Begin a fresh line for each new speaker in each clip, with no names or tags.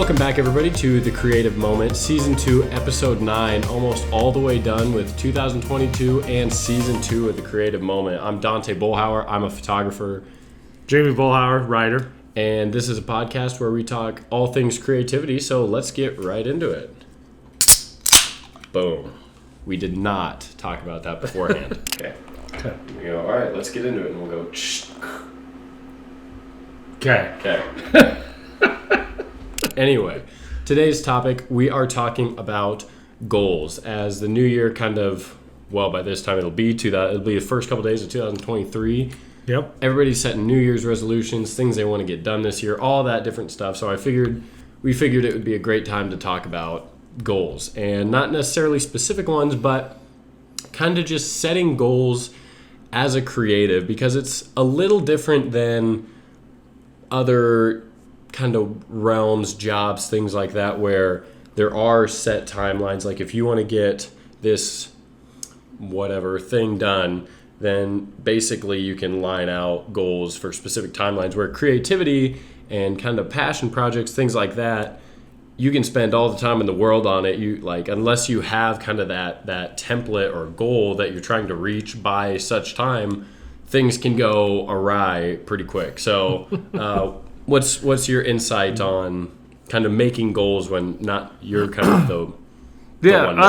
Welcome back, everybody, to The Creative Moment, Season 2, Episode 9, almost all the way done with 2022 and Season 2 of The Creative Moment. I'm Dante Bullhauer. I'm a photographer.
Jamie Bullhauer, writer.
And this is a podcast where we talk all things creativity, so let's get right into it. Boom. We did not talk about that beforehand. Okay. We go, all right, let's get into it, and we'll go,
Okay.
Anyway, today's topic, we are talking about goals. As the new year kind of, well, by this time it'll be the first couple days of 2023.
Yep.
Everybody's setting New Year's resolutions, things they want to get done this year, all that different stuff. So we figured it would be a great time to talk about goals, and not necessarily specific ones, but kind of just setting goals as a creative, because it's a little different than other kind of realms, jobs, things like that, where there are set timelines. Like if you want to get this whatever thing done, then basically you can line out goals for specific timelines, where creativity and kind of passion projects, things like that, you can spend all the time in the world on it. You like, unless you have kind of that template or goal that you're trying to reach by such time, things can go awry pretty quick. So what's your insight on kind of making goals when not you're kind of the one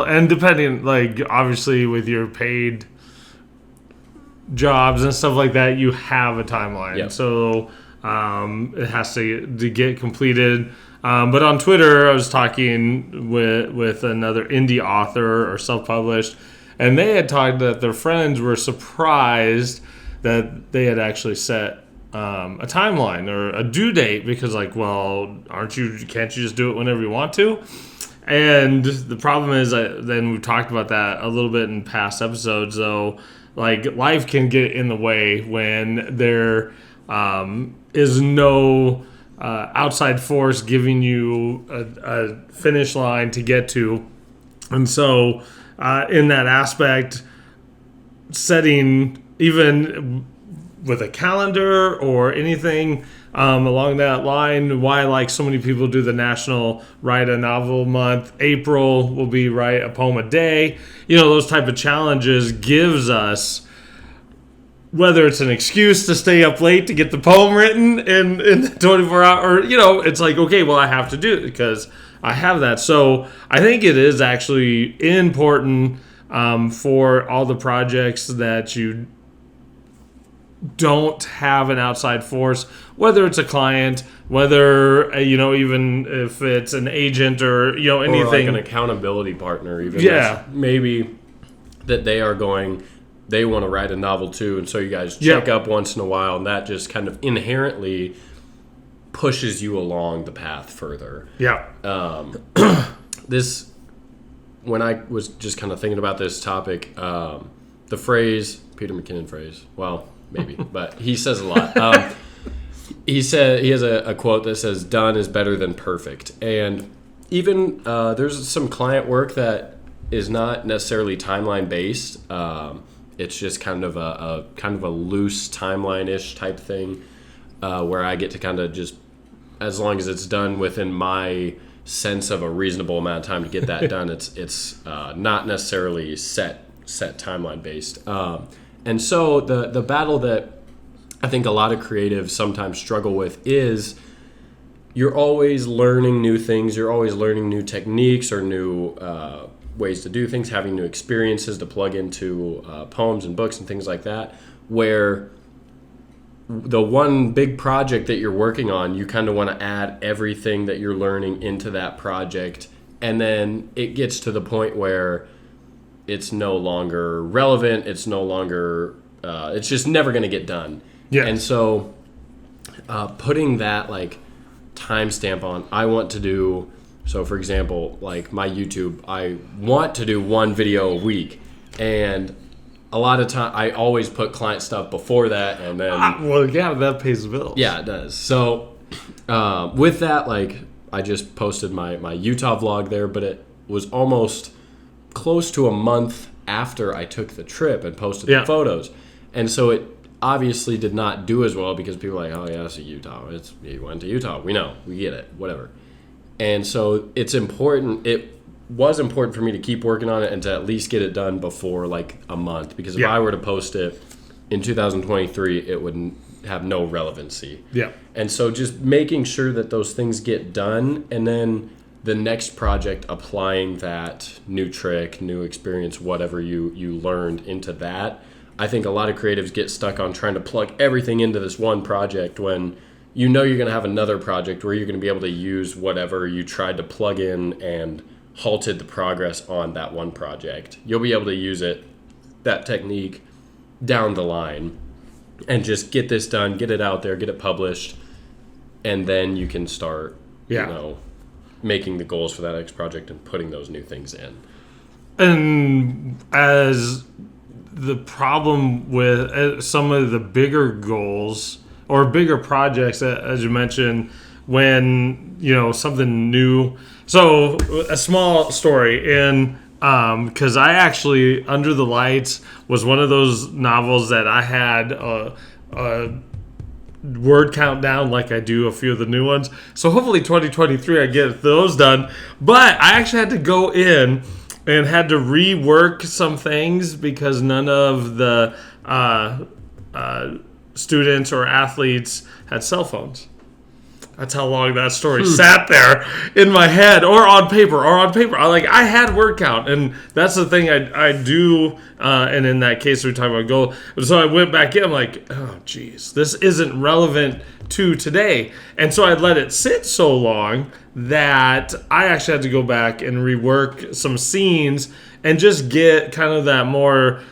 and depending, like, obviously with your paid jobs and stuff like that, you have a timeline.
Yep.
So it has to get completed. But on Twitter, I was talking with another indie author or self-published, and they had talked that their friends were surprised that they had actually set a timeline or a due date, because, like, well, can't you just do it whenever you want to? And the problem is, then we've talked about that a little bit in past episodes, though, like, life can get in the way when there is no outside force giving you a finish line to get to. And so in that aspect, setting, even with a calendar or anything along that line, why, like, so many people do the National Write a Novel Month. April will be write a poem a day. You know, those type of challenges gives us, whether it's an excuse to stay up late to get the poem written in 24 hours, or, you know, it's like, okay, well, I have to do it because I have that. So I think it is actually important for all the projects that you don't have an outside force, whether it's a client, whether, even if it's an agent or, anything.
Or like an accountability partner, even.
Yeah.
Maybe that they want to write a novel too, and so you guys check up once in a while, and that just kind of inherently pushes you along the path further.
Yeah.
When I was just kind of thinking about this topic, the phrase, Peter McKinnon phrase, well, maybe, but he says a lot. He has a quote that says, "Done is better than perfect." And even there's some client work that is not necessarily timeline based. It's just kind of a loose timeline-ish type thing, where I get to kind of just, as long as it's done within my sense of a reasonable amount of time to get that done, it's not necessarily set timeline based. And so the battle that I think a lot of creatives sometimes struggle with is you're always learning new things, you're always learning new techniques or new ways to do things, having new experiences to plug into poems and books and things like that, where the one big project that you're working on, you kind of want to add everything that you're learning into that project, and then it gets to the point where it's no longer relevant, it's no longer, it's just never going to get done. Yeah. And so putting that, like, timestamp on, I want to do, so for example, like my YouTube, I want to do one video a week, and a lot of time I always put client stuff before that, and then
that pays the bills.
Yeah, it does. So with that, like, I just posted my Utah vlog there, but it was almost close to a month after I took the trip and posted the photos, and so it obviously did not do as well because people are like, oh yeah, it's Utah, you went to Utah, we know, we get it, whatever. And so it's important. It was important for me to keep working on it and to at least get it done before like a month. Because if I were to post it in 2023, it would have no relevancy.
Yeah.
And so just making sure that those things get done, and then the next project applying that new trick, new experience, whatever you learned into that. I think a lot of creatives get stuck on trying to plug everything into this one project when you know you're going to have another project where you're going to be able to use whatever you tried to plug in and halted the progress on that one project. You'll be able to use that technique down the line and just get this done, get it out there, get it published, and then you can start, making the goals for that next project and putting those new things in.
And as the problem with some of the bigger goals or bigger projects, as you mentioned, when, something new. So a small story in, because I actually, Under the Lights was one of those novels that I had a word count down like I do a few of the new ones. So hopefully 2023 I get those done. But I actually had to go in and had to rework some things because none of the students or athletes had cell phones. That's how long that story sat there in my head or on paper. I had word count, and that's the thing I do. And in that case, we're talking about goal. So I went back in. I'm like, oh, geez, this isn't relevant to today. And so I let it sit so long that I actually had to go back and rework some scenes and just get kind of that more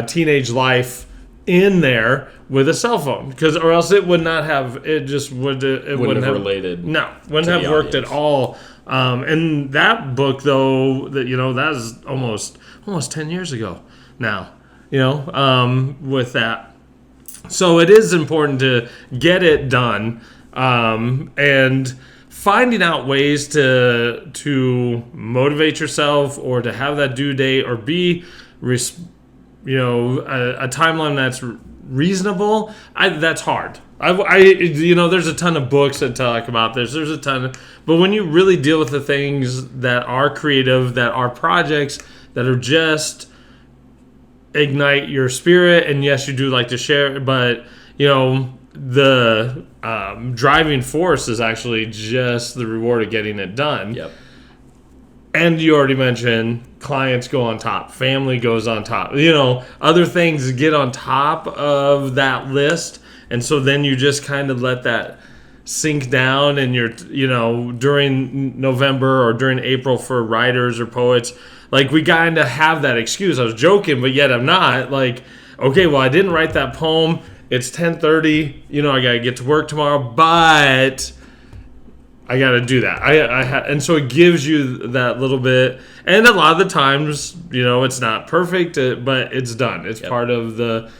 teenage life in there with a cell phone, or else it would not have. It just wouldn't have
related.
No, wouldn't have worked at all. And that book, though, that that is almost 10 years ago now. With that, so it is important to get it done, and finding out ways to motivate yourself or to have that due date or be a timeline that's reasonable. That's hard. There's a ton of books that talk about this. There's a ton but when you really deal with the things that are creative, that are projects that are just ignite your spirit, and yes, you do like to share, but the driving force is actually just the reward of getting it done.
Yep.
And you already mentioned clients go on top, family goes on top, other things get on top of that list. And so then you just kind of let that sink down, and you're, during November or during April for writers or poets, like we kind of have that excuse. I was joking, but yet I'm not. Like, okay, well, I didn't write that poem. It's 10:30. I got to get to work tomorrow, but I got to do that. And so it gives you that little bit. And a lot of the times, it's not perfect, but it's done. It's part of the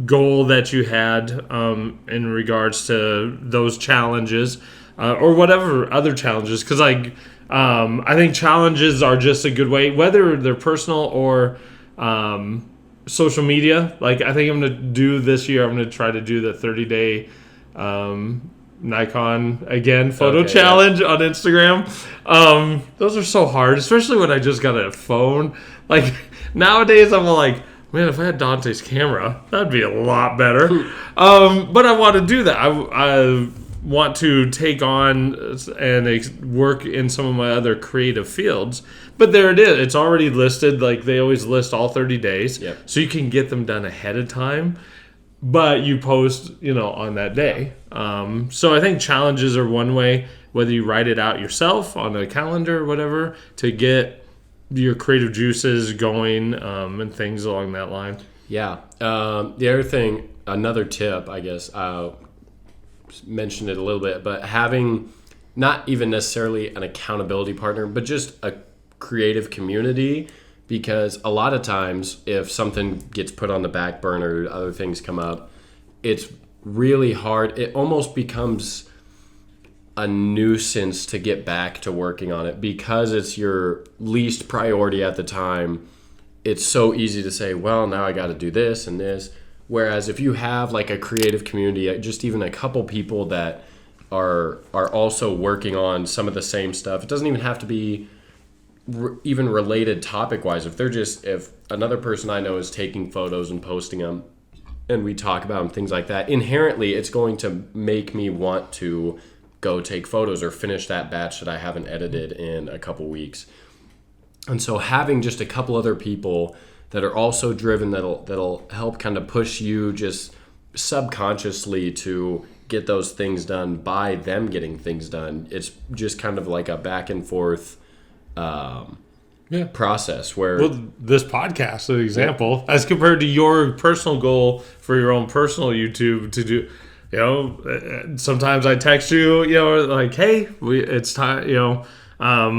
goal that you had in regards to those challenges or whatever other challenges. Because I think challenges are just a good way, whether they're personal or social media. Like I think I'm going to do this year, I'm going to try to do the 30-day Nikon again photo challenge on Instagram. Those are so hard, especially when I just got a phone. Like nowadays I'm like, man, if I had Dante's camera, that'd be a lot better. But I want to do that. I want to take on and work in some of my other creative fields. But there it is. It's already listed. Like they always list all 30 days.
Yep.
So you can get them done ahead of time. But you post, on that day. So I think challenges are one way, whether you write it out yourself on a calendar or whatever, to get your creative juices going and things along that line.
Yeah. The other thing, another tip, I guess, mentioned it a little bit, but having not even necessarily an accountability partner, but just a creative community. Because a lot of times if something gets put on the back burner, other things come up, it's really hard. It almost becomes a nuisance to get back to working on it because it's your least priority at the time. It's so easy to say, well, now I got to do this and this. Whereas if you have like a creative community, just even a couple people that are also working on some of the same stuff. It doesn't even have to be even related topic wise. If another person I know is taking photos and posting them, and we talk about them, things like that, inherently it's going to make me want to go take photos or finish that batch that I haven't edited in a couple weeks. And so having just a couple other people that are also driven, that'll help kind of push you just subconsciously to get those things done by them getting things done. It's just kind of like a back and forth process where...
Well, this podcast, an example, as compared to your personal goal for your own personal YouTube to do, sometimes I text you, like, hey, it's time,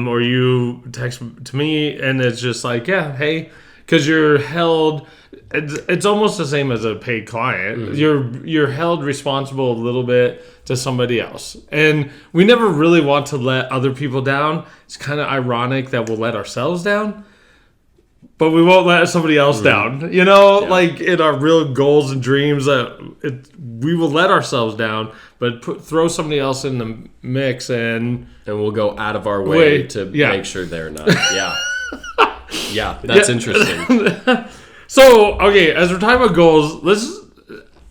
or you text to me and it's just like, yeah, hey, because you're held... It's almost the same as a paid client. Mm-hmm. You're held responsible a little bit to somebody else. And we never really want to let other people down. It's kind of ironic that we'll let ourselves down, but we won't let somebody else down. Like in our real goals and dreams, we will let ourselves down, but throw somebody else in the mix and
we'll go out of our way to make sure they're not. Yeah. Yeah, that's interesting.
So, okay, as we're talking about goals,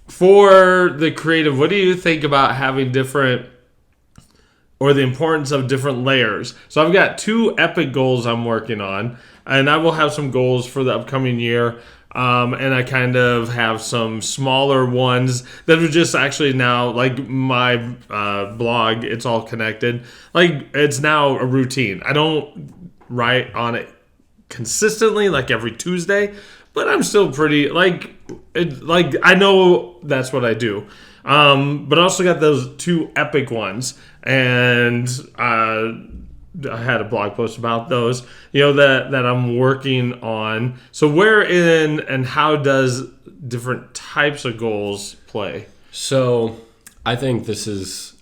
for the creative, what do you think about having different, or the importance of different layers? So I've got 2 epic goals I'm working on, and I will have some goals for the upcoming year, and I kind of have some smaller ones that are just actually now, like my blog, it's all connected. Like, it's now a routine. I don't write on it consistently, like every Tuesday, but I'm still pretty I know that's what I do. But I also got those 2 epic ones, and I had a blog post about those, that I'm working on. So where in and how does different types of goals play?
So I think this is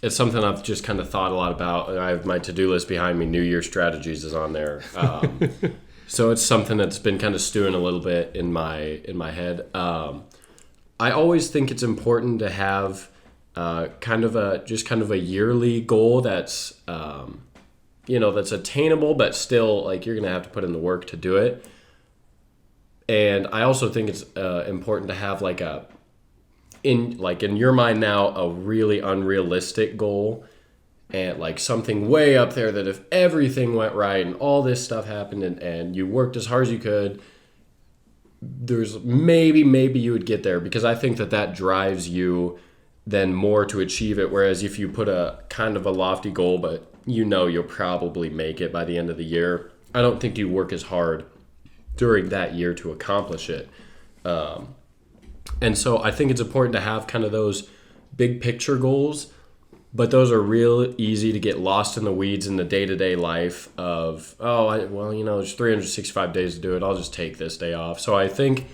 it's something I've just kind of thought a lot about. I have my to-do list behind me. New Year strategies is on there. So it's something that's been kind of stewing a little bit in my head. I always think it's important to have kind of a yearly goal that's that's attainable, but still like you're gonna have to put in the work to do it. And I also think it's important to have in your mind now a really unrealistic goal. And like something way up there that if everything went right and all this stuff happened and you worked as hard as you could, there's maybe you would get there, because I think that drives you then more to achieve it. Whereas if you put a kind of a lofty goal, but you'll probably make it by the end of the year, I don't think you work as hard during that year to accomplish it. And so I think it's important to have kind of those big picture goals. But those are real easy to get lost in the weeds in the day-to-day life of, there's 365 days to do it. I'll just take this day off. So I think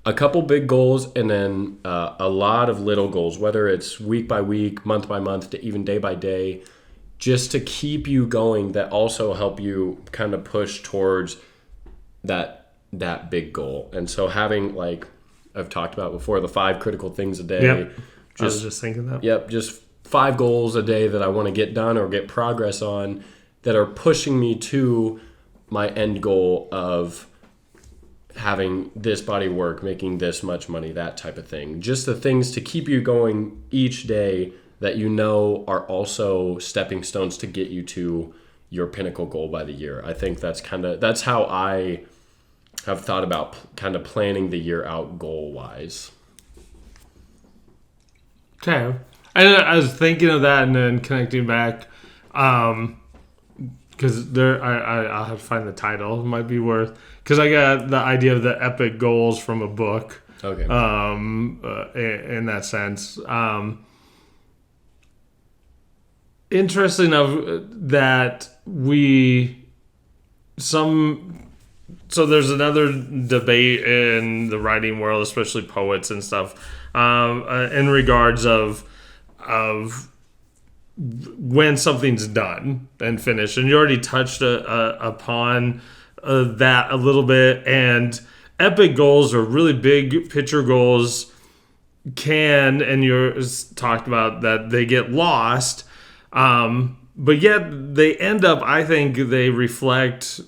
a couple big goals and then a lot of little goals, whether it's week by week, month by month, to even day by day, just to keep you going, that also help you kind of push towards that big goal. And so having, like I've talked about before, the 5 critical things a day.
Yep. I was just thinking that.
Yep, just 5 goals a day that I want to get done or get progress on that are pushing me to my end goal of having this body work, making this much money, that type of thing. Just the things to keep you going each day that are also stepping stones to get you to your pinnacle goal by the year. I think that's how I have thought about kind of planning the year out goal-wise.
Okay. I was thinking of that and then connecting back, because I'll have to find the title. It might be worth, because I got the idea of the epic goals from a book.
Okay.
In that sense, interesting that so there's another debate in the writing world, especially poets and stuff, in regards of when something's done and finished. And you already touched upon that a little bit. And epic goals are really big picture goals and you talked about that they get lost, but yet they end up, I think they reflect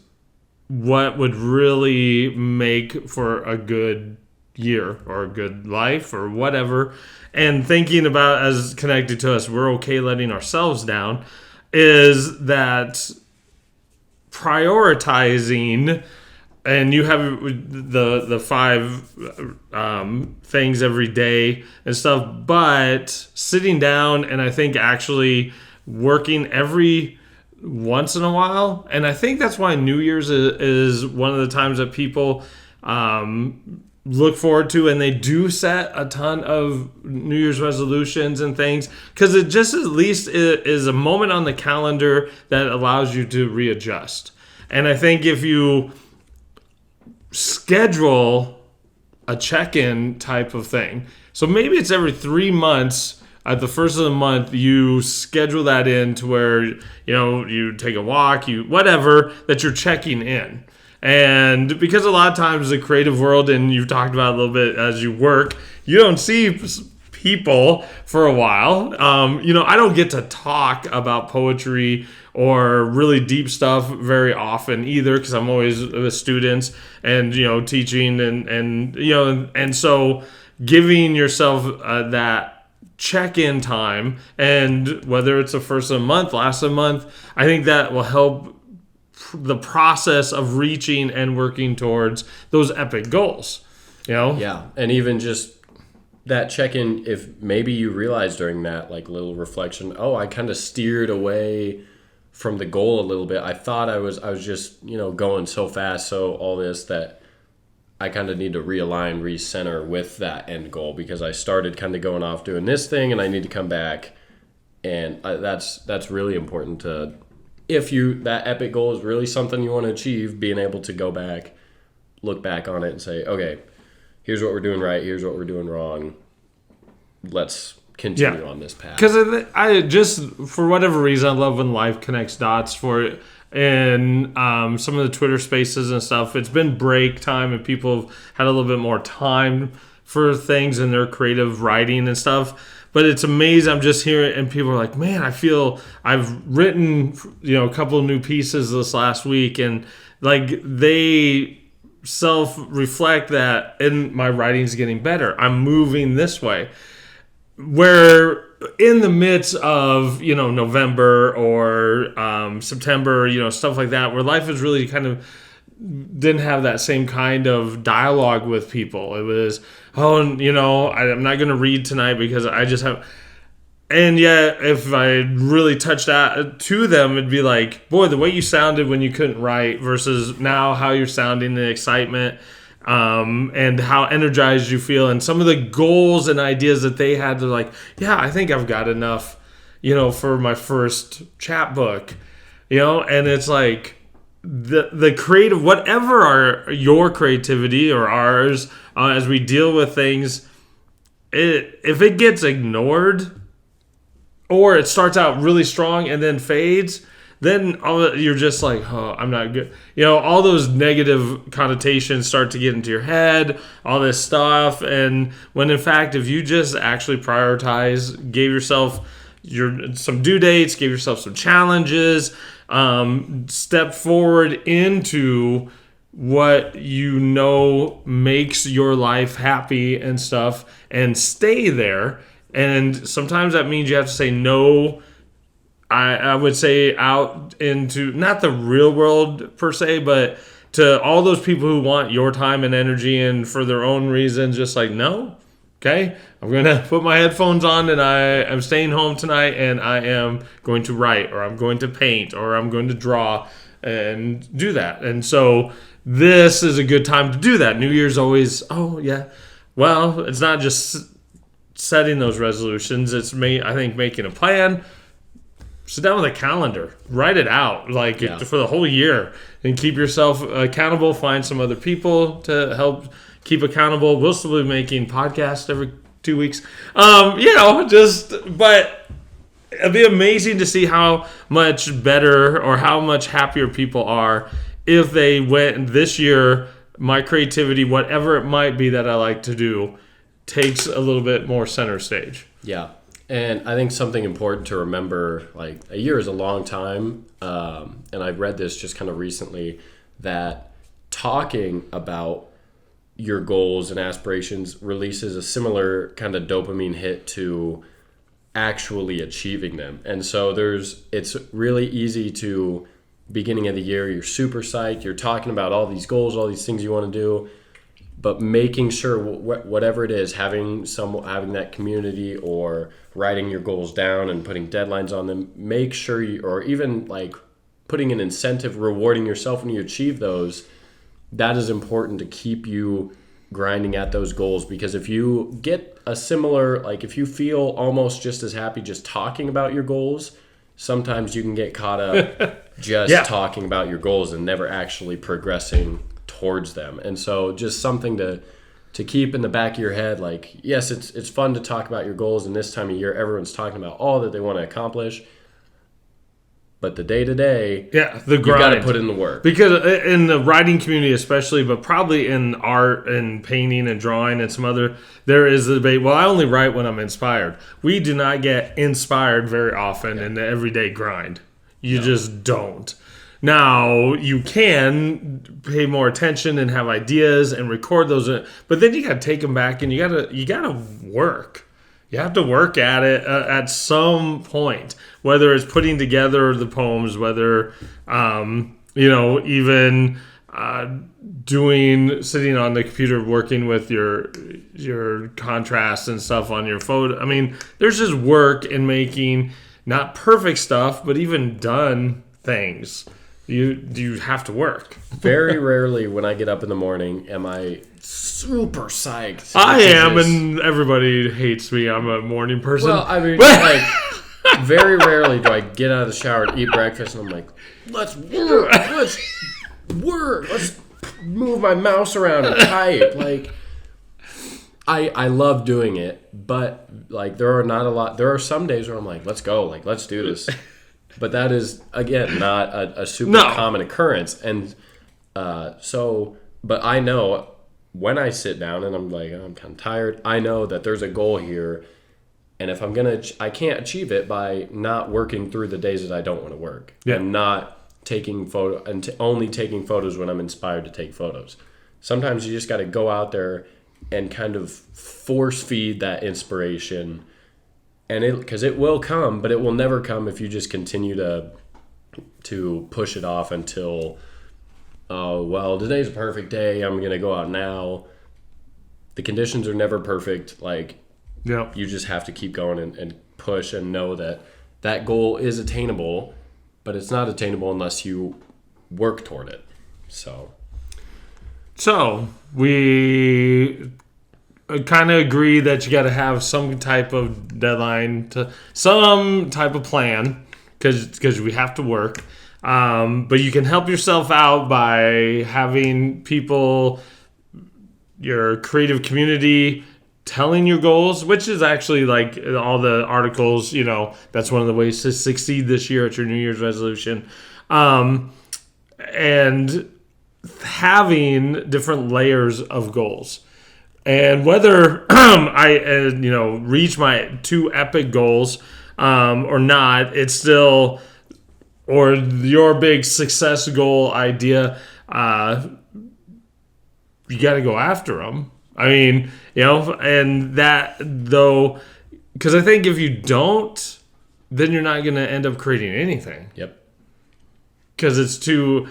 what would really make for a good year or a good life or whatever. And thinking about, as connected to us, we're okay letting ourselves down, is that prioritizing. And you have the 5 things every day and stuff, but sitting down and I think actually working every once in a while. And I think that's why New Year's is one of the times that people look forward to, and they do set a ton of New Year's resolutions and things, because it just at least is a moment on the calendar that allows you to readjust. And I think if you schedule a check-in type of thing. So maybe it's every 3 months at the first of the month, you schedule that in to where, you take a walk, whatever, that you're checking in. And because a lot of times the creative world, and you've talked about a little bit as you work, you don't see people for a while. I don't get to talk about poetry or really deep stuff very often either, because I'm always with students and teaching and so giving yourself that check-in time, and whether it's the first of the month, last of the month, I think that will help the process of reaching and working towards those epic goals.
Yeah, and even just that check-in, if maybe you realize during that little reflection, I kind of steered away from the goal a little bit. I thought I was just going so fast, so all this, that I kind of need to realign, recenter with that end goal, because I started kind of going off doing this thing and I need to come back. And that's really important to, if that epic goal is really something you want to achieve, being able to go back, look back on it and say, okay, here's what we're doing right, here's what we're doing wrong. Let's continue on this path.
Because I just, for whatever reason, I love when life connects dots for it. And some of the Twitter spaces and stuff, it's been break time and people have had a little bit more time for things in their creative writing and stuff. But it's amazing. I'm just hearing, and people are like, man, I feel I've written, a couple of new pieces this last week, and they self-reflect that, and my writing's getting better. I'm moving this way. Where in the midst of, November or September, stuff like that, where life is really kind of didn't have that same kind of dialogue with people. It was, I'm not going to read tonight because I just have... And yet, if I really touched that to them, it'd be like, boy, the way you sounded when you couldn't write versus now how you're sounding, the excitement, and how energized you feel, and some of the goals and ideas that they had. They're like, yeah, I think I've got enough, for my first chapbook, and it's like the creative, whatever your creativity or ours, as we deal with things, if it gets ignored or it starts out really strong and then fades, then you're just like, I'm not good. All those negative connotations start to get into your head, all this stuff. And when in fact, if you just actually prioritize, gave yourself some due dates, gave yourself some challenges, step forward into what makes your life happy and stuff, and stay there. And sometimes that means you have to say no. I would say out into, not the real world per se, but to all those people who want your time and energy and for their own reasons, just like, no, okay, I'm going to put my headphones on and I am staying home tonight and I am going to write, or I'm going to paint, or I'm going to draw and do that. And so this is a good time to do that. New Year's always, well, it's not just setting those resolutions. It's I think making a plan. Sit down with a calendar, write it out for the whole year, and keep yourself accountable. Find some other people to help keep accountable. We'll still be making podcasts every 2 weeks. But it'd be amazing to see how much better or how much happier people are if they went this year, my creativity, whatever it might be that I like to do, takes a little bit more center stage.
Yeah. And I think something important to remember, like a year is a long time. And I read this just kind of recently, that talking about your goals and aspirations releases a similar kind of dopamine hit to actually achieving them. And so it's really easy to, beginning of the year, you're super psyched, you're talking about all these goals, all these things you want to do, but making sure whatever it is, having that community or writing your goals down and putting deadlines on them, make sure or even like putting an incentive, rewarding yourself when you achieve those, that is important to keep you grinding at those goals. Because if you get a similar, like if you feel almost just as happy just talking about your goals, sometimes you can get caught up just talking about your goals and never actually progressing towards them. And so just something to keep in the back of your head, like, yes, it's fun to talk about your goals, and this time of year everyone's talking about all that they want to accomplish. But the day-to-day,
the grind.
You got to put in the work.
Because in the writing community especially, but probably in art and painting and drawing and some other, there is a debate, well, I only write when I'm inspired. We do not get inspired very often in the everyday grind. You just don't. Now, you can pay more attention and have ideas and record those, but then you got to take them back and you got to work. You have to work at it at some point, whether it's putting together the poems, whether, even sitting on the computer working with your contrast and stuff on your photo. I mean, there's just work in making not perfect stuff, but even done things. You have to work.
Very rarely when I get up in the morning am I super psyched.
I am, and everybody hates me. I'm a morning person.
Well, I mean, like, very rarely do I get out of the shower and eat breakfast, and I'm like, let's work, let's move my mouse around and type. Like, I love doing it, but like there are some days where I'm like, let's go, like let's do this. But that is, again, not a super common occurrence. And but I know when I sit down and I'm like, I'm kind of tired, I know that there's a goal here. And if I can't achieve it by not working through the days that I don't want to work. And not taking only taking photos when I'm inspired to take photos. Sometimes you just got to go out there and kind of force feed that inspiration. And because it will come, but it will never come if you just continue to push it off until, oh, well, today's a perfect day, I'm going to go out now. The conditions are never perfect. Like, you just have to keep going and push and know that goal is attainable, but it's not attainable unless you work toward it.
So we kind of agree that you got to have some type of deadline, some type of plan, because we have to work. But you can help yourself out by having people, your creative community, telling your goals, which is actually like all the articles, that's one of the ways to succeed this year at your New Year's resolution. And having different layers of goals. And whether I, reach my 2 epic goals or not, it's still, or your big success goal idea, you got to go after them. I mean, and that though, because I think if you don't, then you're not going to end up creating anything.
Yep.
Because it's too,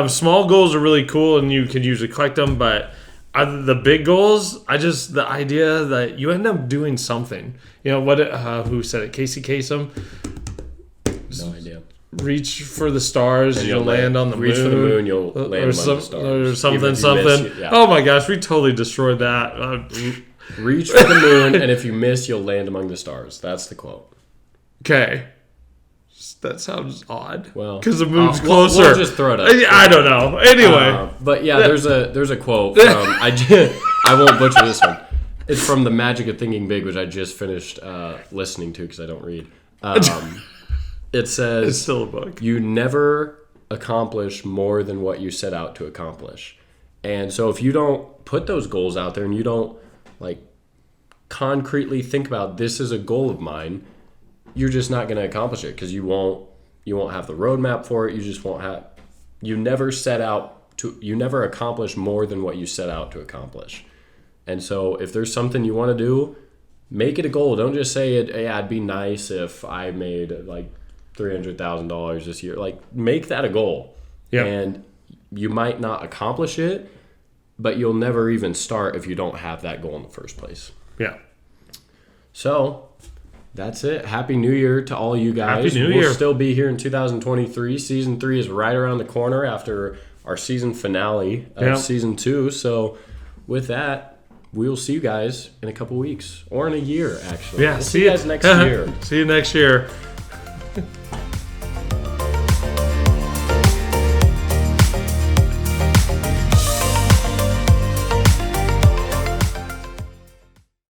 small goals are really cool and you can usually collect them, but the big goals, the idea that you end up doing something. Who said it? Casey Kasem?
No idea.
Reach for the stars and you'll land on the moon.
Reach for the moon, you'll land among the stars.
Or something. Oh my gosh, we totally destroyed that.
Reach for the moon, and if you miss, you'll land among the stars. That's the quote.
Okay. That sounds odd.
Well,
because the moon's closer.
We'll just throw it up.
I don't know. Anyway,
but yeah, there's a quote from I won't butcher this one. It's from The Magic of Thinking Big, which I just finished listening to because I don't read. It says,
it's still a book.
You never accomplish more than what you set out to accomplish. And so if you don't put those goals out there and you don't concretely think about this is a goal of mine, you're just not going to accomplish it because you won't have the roadmap for it. You just won't have. You never accomplish more than what you set out to accomplish. And so if there's something you want to do, make it a goal. Don't just say it. Yeah, it'd be nice if I made like $300,000 this year. Like, make that a goal.
Yeah.
And you might not accomplish it, but you'll never even start if you don't have that goal in the first place.
Yeah.
So that's it. Happy New Year to all you guys.
Happy New Year.
We'll still be here in 2023. Season 3 is right around the corner after our season finale of Season 2. So with that, we will see you guys in a couple weeks or in a year, actually.
Yeah.
We'll see you guys next year.
See you next year.